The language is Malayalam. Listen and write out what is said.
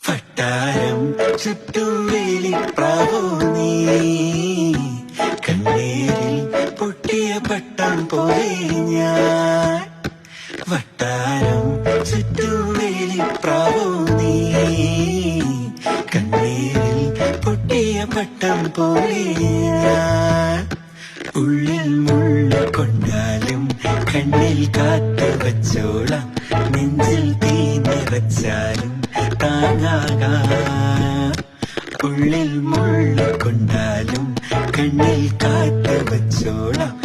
വട്ടാരം ചുറ്റും വേലിപ്രാവോ നീ, കണ്ണീരിൽ പൊട്ടിയ പട്ടം പോലെ ഞാൻ. വട്ടാരം ചുറ്റും വേലിപ്രാവോ നീ, കണ്ണീരിൽ പൊട്ടിയ പട്ടം പോലെ ഞാൻ. ഉള്ളിൽ മുള്ളു കൊണ്ടാലും കണ്ണിൽ കാത്തു വച്ചോളാം, നെഞ്ചിൽ തീ നിറച്ചാലും താങ്ങാകാം. ഉള്ളിൽ മുള്ളു കൊണ്ടാലും കണ്ണിൽ കാത്തു വച്ചോളാം.